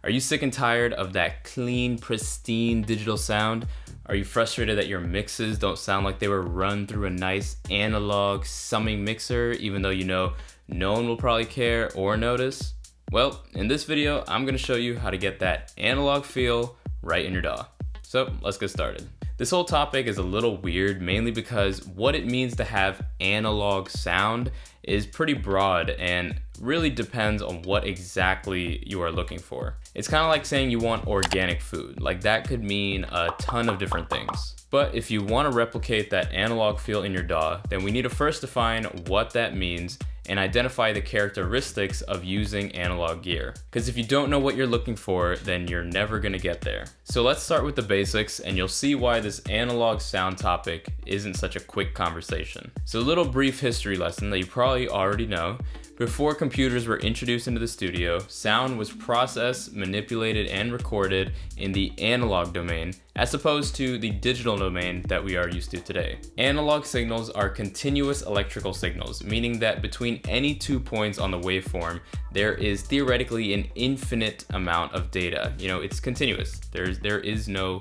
Are you sick and tired of that clean, pristine digital sound? Are you frustrated that your mixes don't sound like they were run through a nice analog summing mixer, even though you know no one will probably care or notice? Well, in this video, I'm going to show you how to get that analog feel right in your DAW. So let's get started. This whole topic is a little weird, mainly because what it means to have analog sound is pretty broad and really depends on what exactly you are looking for. It's kind of like saying you want organic food. Like that could mean a ton of different things. But if you want to replicate that analog feel in your DAW, then we need to first define what that means and identify the characteristics of using analog gear. Because if you don't know what you're looking for, then you're never gonna get there. So let's start with the basics and you'll see why this analog sound topic isn't such a quick conversation. So a little brief history lesson that you probably already know. Before computers were introduced into the studio, sound was processed, manipulated, and recorded in the analog domain, as opposed to the digital domain that we are used to today. Analog signals are continuous electrical signals, meaning that between any 2 points on the waveform, there is theoretically an infinite amount of data. You know, it's continuous. There is no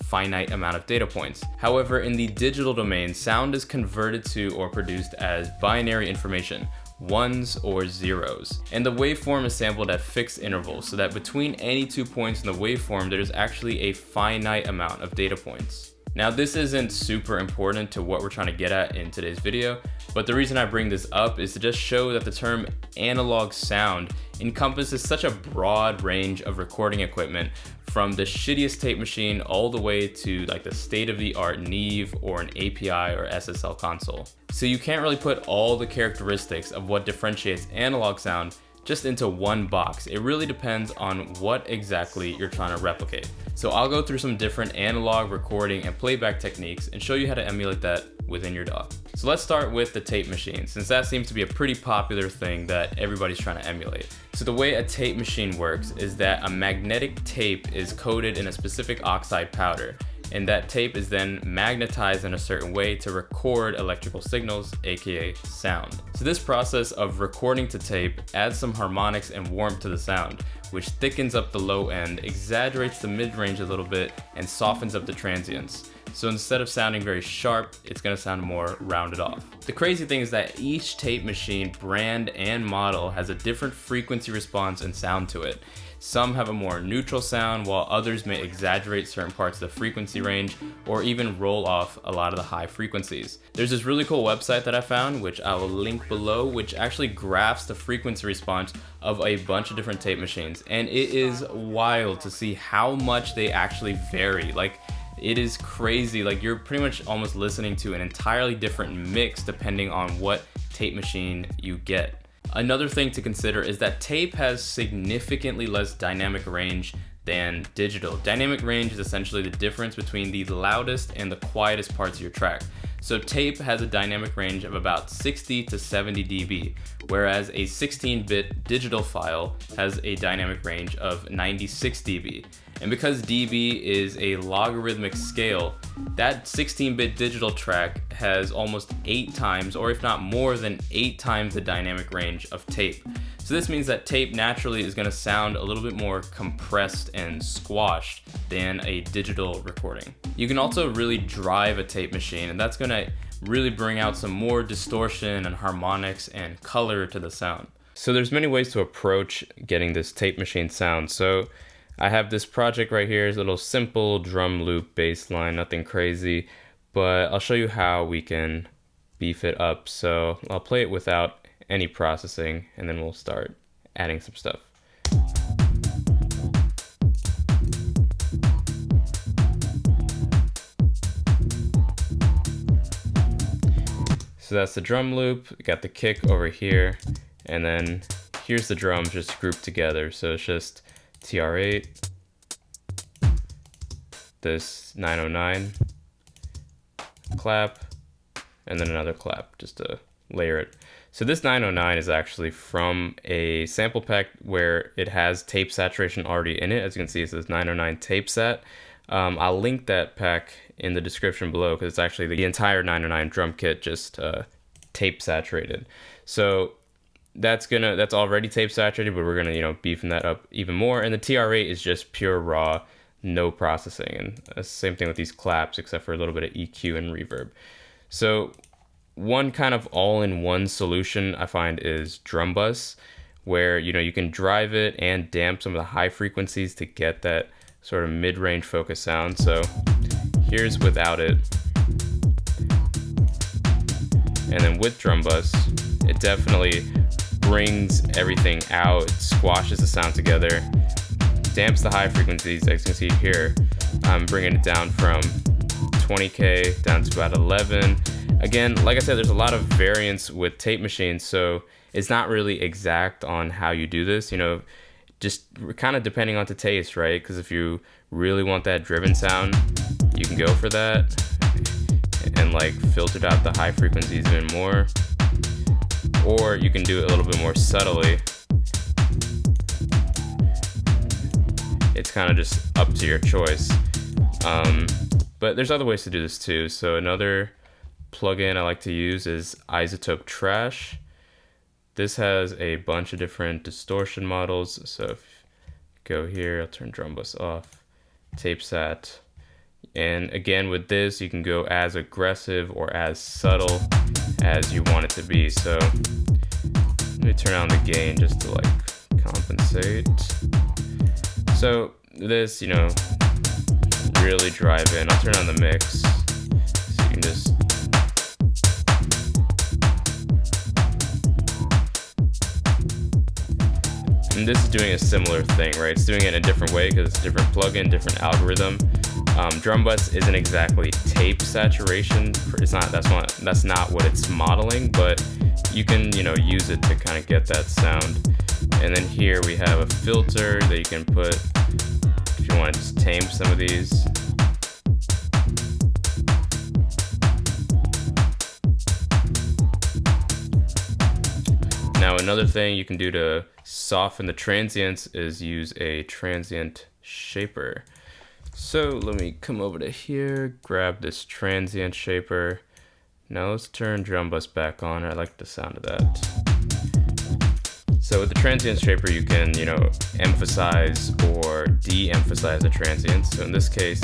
finite amount of data points. However, in the digital domain, sound is converted to or produced as binary information, ones or zeros. And the waveform is sampled at fixed intervals so that between any 2 points in the waveform, there's actually a finite amount of data points. Now, this isn't super important to what we're trying to get at in today's video, but the reason I bring this up is to just show that the term analog sound encompasses such a broad range of recording equipment, from the shittiest tape machine all the way to like the state-of-the-art Neve or an API or SSL console. So you can't really put all the characteristics of what differentiates analog sound just into one box. It really depends on what exactly you're trying to replicate. So I'll go through some different analog recording and playback techniques and show you how to emulate that within your DAW. So let's start with the tape machine, since that seems to be a pretty popular thing that everybody's trying to emulate. So the way a tape machine works is that a magnetic tape is coated in a specific oxide powder, and that tape is then magnetized in a certain way to record electrical signals, aka sound. So this process of recording to tape adds some harmonics and warmth to the sound, which thickens up the low end, exaggerates the mid-range a little bit, and softens up the transients. So instead of sounding very sharp, it's gonna sound more rounded off. The crazy thing is that each tape machine brand and model has a different frequency response and sound to it. Some have a more neutral sound, while others may exaggerate certain parts of the frequency range or even roll off a lot of the high frequencies. There's this really cool website that I found, which I will link below, which actually graphs the frequency response of a bunch of different tape machines. And it is wild to see how much they actually vary. Like, it is crazy. Like, you're pretty much almost listening to an entirely different mix depending on what tape machine you get. Another thing to consider is that tape has significantly less dynamic range than digital. Dynamic range is essentially the difference between the loudest and the quietest parts of your track. So tape has a dynamic range of about 60 to 70 dB, whereas a 16-bit digital file has a dynamic range of 96 dB. And because dB is a logarithmic scale, that 16-bit digital track has almost 8 times, or if not more than 8 times the dynamic range of tape. So this means that tape naturally is gonna sound a little bit more compressed and squashed than a digital recording. You can also really drive a tape machine, and that's gonna really bring out some more distortion and harmonics and color to the sound. So there's many ways to approach getting this tape machine sound. So I have this project right here, it's a little simple drum loop bass line, nothing crazy, but I'll show you how we can beef it up. So I'll play it without any processing, and then we'll start adding some stuff. So that's the drum loop, we got the kick over here, and then here's the drums just grouped together. So it's just TR8, this 909 clap, and then another clap just to layer it. So this 909 is actually from a sample pack where it has tape saturation already in it. As you can see, it says 909 tape sat. I'll link that pack in the description below because it's actually the entire 909 drum kit just tape saturated. So that's already tape saturated, but we're gonna, beefing that up even more. And the TR8 is just pure raw, no processing. And it's the same thing with these claps, except for a little bit of EQ and reverb. So one kind of all-in-one solution I find is drum bus, where you can drive it and damp some of the high frequencies to get that sort of mid-range focus sound. So here's without it, and then with drum bus, it definitely brings everything out, it squashes the sound together, damps the high frequencies. As you can see here, I'm bringing it down from 20K down to about 11. Again, like I said, there's a lot of variance with tape machines, so it's not really exact on how you do this, just kind of depending on the taste, right? Because if you really want that driven sound, you can go for that and like filtered out the high frequencies even more, or you can do it a little bit more subtly. It's kind of just up to your choice. But there's other ways to do this too. So another plugin I like to use is Isotope Trash. This has a bunch of different distortion models. So if you go here, I'll turn drum bus off, tape sat. And again, with this, you can go as aggressive or as subtle as you want it to be. So let me turn on the gain just to like compensate. So this, really drive in. I'll turn on the mix so you can just and this is doing a similar thing, right? It's doing it in a different way because it's a different plugin, different algorithm. Drum bus isn't exactly tape saturation. It's not. That's not what it's modeling. But you can, use it to kind of get that sound. And then here we have a filter that you can put if you want to just tame some of these. Now another thing you can do to soften the transients is use a transient shaper. So let me come over to here, grab this transient shaper. Now let's turn drum bus back on. I like the sound of that. So with the transient shaper, you can, emphasize or de-emphasize the transients. So in this case,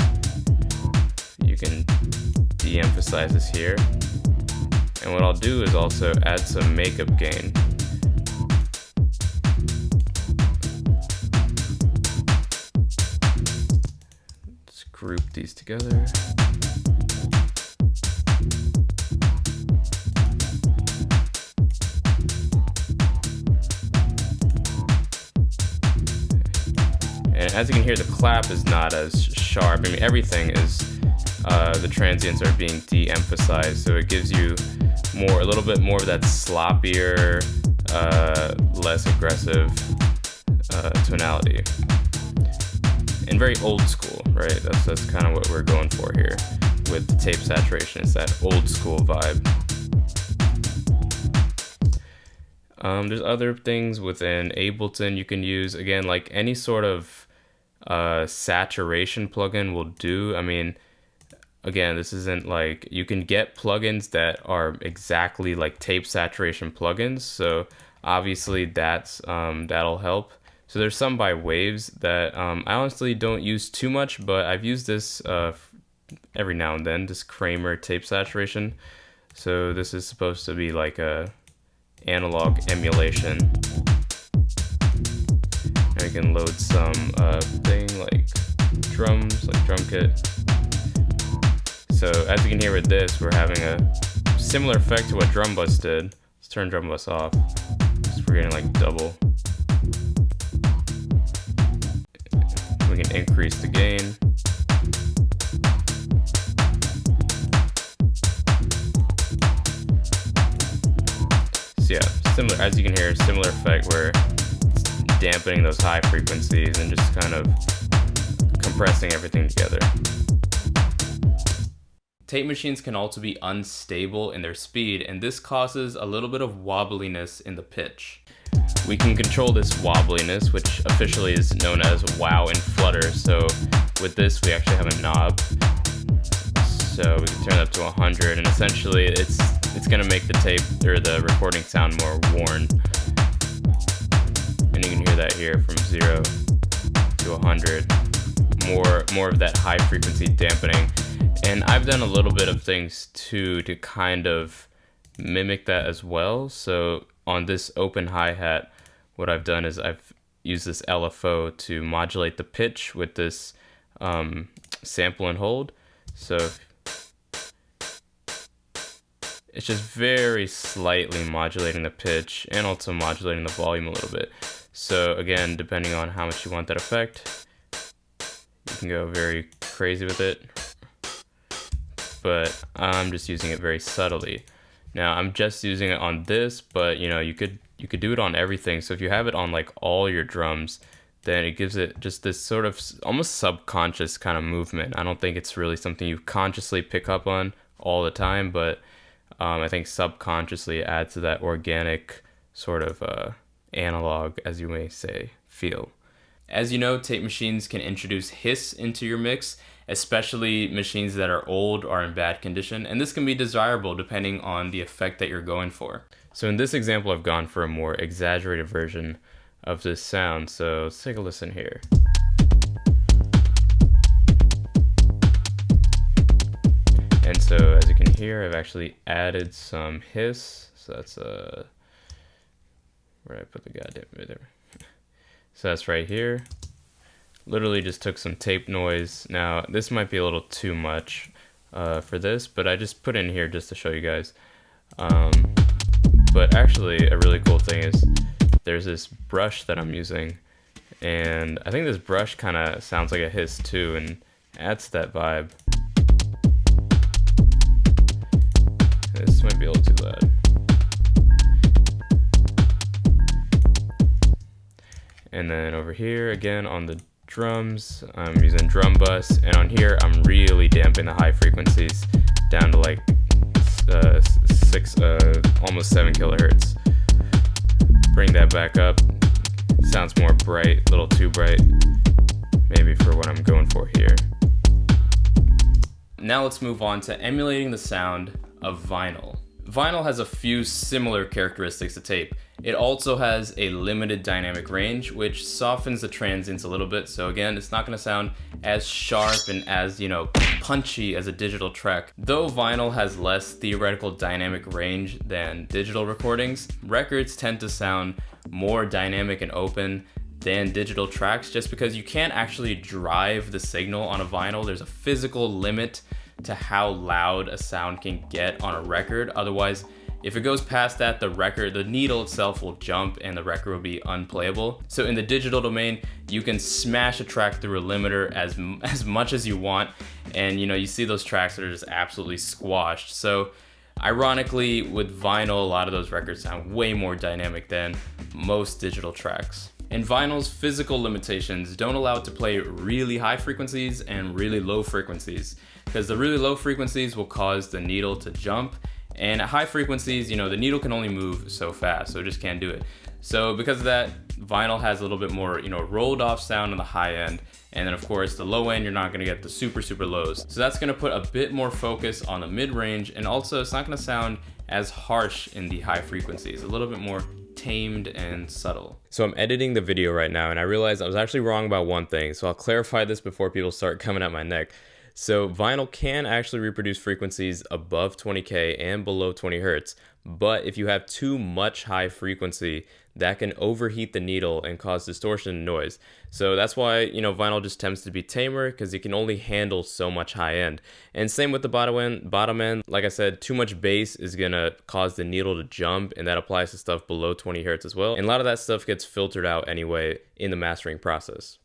you can de-emphasize this here. And what I'll do is also add some makeup gain. Group these together. And as you can hear, the clap is not as sharp. I mean, everything is, the transients are being de-emphasized, so it gives you a little bit more of that sloppier, less aggressive tonality. And very old school, right? That's kind of what we're going for here with the tape saturation. It's that old school vibe. There's other things within Ableton you can use. Again, like any sort of saturation plugin will do. I mean, again, this isn't like, you can get plugins that are exactly like tape saturation plugins. So obviously that'll help. So there's some by Waves that I honestly don't use too much, but I've used this every now and then, this Kramer tape saturation. So this is supposed to be like a analog emulation. Now you can load some thing like drums, like drum kit. So as you can hear with this, we're having a similar effect to what drum bus did. Let's turn drum bus off. So we're getting like double. We can increase the gain. So yeah, similar, as you can hear, similar effect where it's dampening those high frequencies and just kind of compressing everything together. Tape machines can also be unstable in their speed, and this causes a little bit of wobbliness in the pitch. We can control this wobbliness, which officially is known as wow and flutter. So with this, we actually have a knob. So we can turn it up to 100, and essentially it's going to make the tape or the recording sound more worn. And you can hear that here from 0 to 100. More of that high frequency dampening. And I've done a little bit of things too to kind of mimic that as well. So on this open hi-hat, what I've done is I've used this LFO to modulate the pitch with this sample and hold. So it's just very slightly modulating the pitch and also modulating the volume a little bit. So again, depending on how much you want that effect, you can go very crazy with it, but I'm just using it very subtly. Now I'm just using it on this, but you know, you could do it on everything. So if you have it on like all your drums, then it gives it just this sort of almost subconscious kind of movement. I don't think it's really something you consciously pick up on all the time, but I think subconsciously it adds to that organic sort of analog, as you may say, feel. As you know, tape machines can introduce hiss into your mix, especially machines that are old or in bad condition, and this can be desirable depending on the effect that you're going for. So in this example, I've gone for a more exaggerated version of this sound, so let's take a listen here. And so as you can hear, I've actually added some hiss. So that's where did I put the goddamn there? So that's right here. Literally just took some tape noise. Now this might be a little too much for this, but I just put in here just to show you guys. But actually a really cool thing is there's this brush that I'm using, and I think this brush kind of sounds like a hiss too and adds to that vibe. This might be a little too loud. And then over here, again on the drums, I'm using drum bus, and on here I'm really damping the high frequencies down to like almost 7 kilohertz. Bring that back up. Sounds more bright, a little too bright, maybe for what I'm going for here. Now let's move on to emulating the sound of vinyl. Vinyl has a few similar characteristics to tape. It also has a limited dynamic range, which softens the transients a little bit. So again, it's not going to sound as sharp and as, you know, punchy as a digital track. Though vinyl has less theoretical dynamic range than digital recordings, records tend to sound more dynamic and open than digital tracks, just because you can't actually drive the signal on a vinyl. There's a physical limit to how loud a sound can get on a record. Otherwise, if it goes past that, the needle itself will jump and the record will be unplayable. So in the digital domain, you can smash a track through a limiter as much as you want, and you know, you see those tracks that are just absolutely squashed. So ironically, with vinyl, a lot of those records sound way more dynamic than most digital tracks. And vinyl's physical limitations don't allow it to play really high frequencies and really low frequencies, because the really low frequencies will cause the needle to jump, and at high frequencies, you know, the needle can only move so fast, so it just can't do it. So because of that, vinyl has a little bit more, you know, rolled off sound on the high end, and then of course the low end, you're not gonna get the super lows. So that's gonna put a bit more focus on the mid-range, and also it's not gonna sound as harsh in the high frequencies, a little bit more tamed and subtle. So I'm editing the video right now, and I realized I was actually wrong about one thing, so I'll clarify this before people start coming at my neck. So vinyl can actually reproduce frequencies above 20K and below 20 Hertz, but if you have too much high frequency, that can overheat the needle and cause distortion and noise. So that's why, you know, vinyl just tends to be tamer, because it can only handle so much high end. And same with the bottom end, like I said, too much bass is gonna cause the needle to jump, and that applies to stuff below 20 Hertz as well. And a lot of that stuff gets filtered out anyway in the mastering process.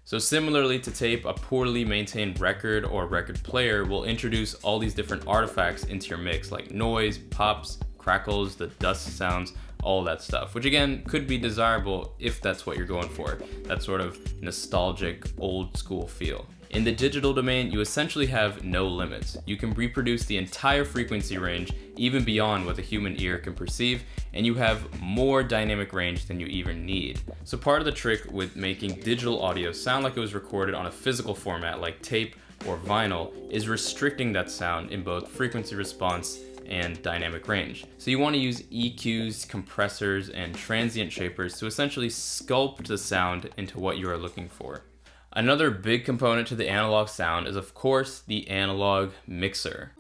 So similarly to tape, a poorly maintained record or record player will introduce all these different artifacts into your mix, like noise, pops, crackles, the dust sounds, all that stuff, which again could be desirable if that's what you're going for, that sort of nostalgic old school feel. In the digital domain, you essentially have no limits. You can reproduce the entire frequency range, even beyond what the human ear can perceive, and you have more dynamic range than you even need. So part of the trick with making digital audio sound like it was recorded on a physical format like tape or vinyl is restricting that sound in both frequency response and dynamic range. So you want to use EQs, compressors, and transient shapers to essentially sculpt the sound into what you are looking for. Another big component to the analog sound is, of course, the analog mixer.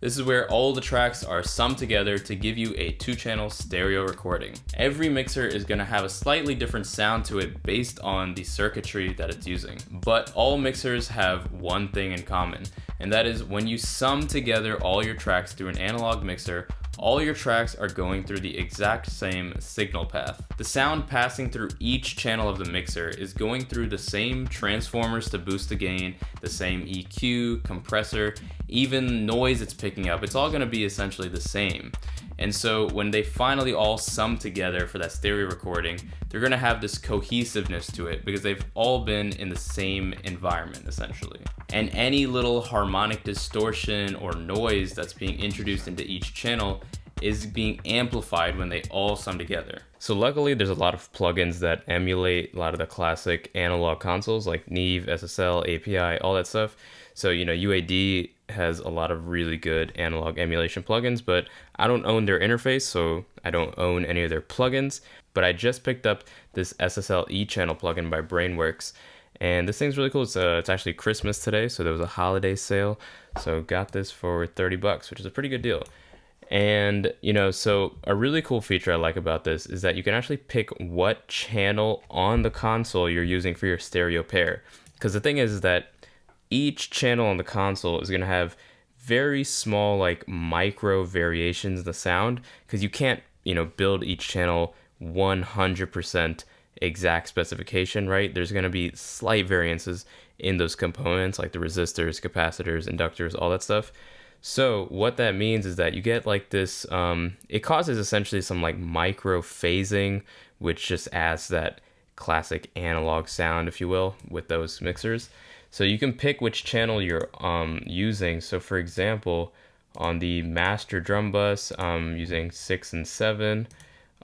This is where all the tracks are summed together to give you a 2-channel stereo recording. Every mixer is going to have a slightly different sound to it based on the circuitry that it's using. But all mixers have one thing in common, and that is when you sum together all your tracks through an analog mixer, all your tracks are going through the exact same signal path. The sound passing through each channel of the mixer is going through the same transformers to boost the gain, the same EQ, compressor, even noise it's picking up. It's all going to be essentially the same. And so when they finally all sum together for that stereo recording, they're going to have this cohesiveness to it because they've all been in the same environment essentially. And any little harmonic distortion or noise that's being introduced into each channel is being amplified when they all sum together. So luckily there's a lot of plugins that emulate a lot of the classic analog consoles like Neve, SSL, API, all that stuff. So UAD has a lot of really good analog emulation plugins, but I don't own their interface, so I don't own any of their plugins. But I just picked up this SSL E-channel plugin by Brainworks, and this thing's really cool. It's actually Christmas today, so there was a holiday sale, so got this for $30, which is a pretty good deal. And so a really cool feature I like about this is that you can actually pick what channel on the console you're using for your stereo pair. Because the thing is that each channel on the console is going to have very small micro variations in the sound, because you can't build each channel 100% exact specification, right? There's going to be slight variances in those components like the resistors, capacitors, inductors, all that stuff. So what that means is that you get this, it causes essentially some micro phasing, which just adds that classic analog sound, if you will, with those mixers. So you can pick which channel you're using. So for example, on the master drum bus, I'm using 6 and 7.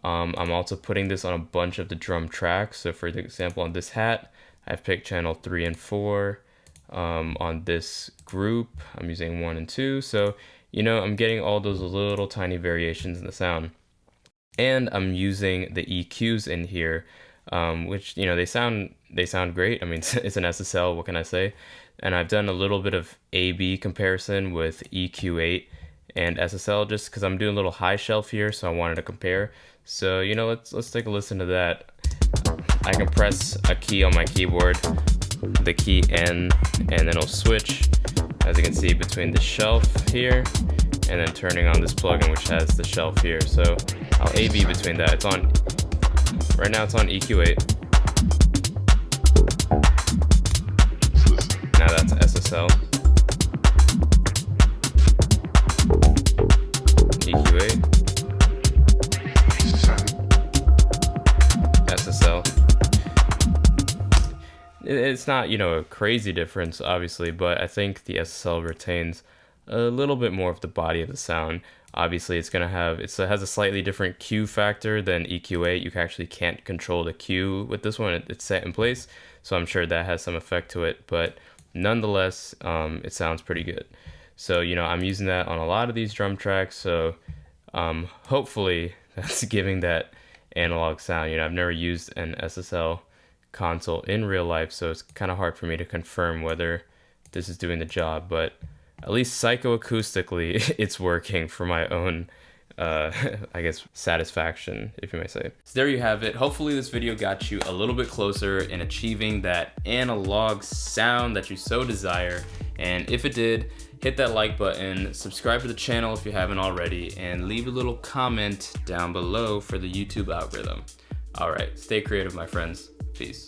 I'm also putting this on a bunch of the drum tracks. So for example, on this hat, I've picked channel 3 and 4. On this group, I'm using 1 and 2. So, I'm getting all those little tiny variations in the sound. And I'm using the EQs in here, which, they sound great. I mean, it's an SSL, what can I say? And I've done a little bit of A/B comparison with EQ8 and SSL just because I'm doing a little high shelf here, so I wanted to compare. So, let's take a listen to that. I can press a key on my keyboard, the key N, and then it'll switch, as you can see, between the shelf here and then turning on this plugin which has the shelf here. So I'll A/B between that. Right now it's on EQ8. Now that's SSL. EQ8. SSL. It's not, a crazy difference, obviously, but I think the SSL retains a little bit more of the body of the sound. Obviously, it has a slightly different Q factor than EQ8. You actually can't control the Q with this one. It's set in place, so I'm sure that has some effect to it, but nonetheless, it sounds pretty good. So, I'm using that on a lot of these drum tracks, so hopefully that's giving that analog sound. I've never used an SSL console in real life, so it's kind of hard for me to confirm whether this is doing the job, but at least psychoacoustically it's working for my own I guess satisfaction, if you may say. So there you have it. Hopefully this video got you a little bit closer in achieving that analog sound that you so desire, and if it did, hit that like button, subscribe to the channel if you haven't already, and leave a little comment down below for the YouTube algorithm. Alright, stay creative, my friends. Peace.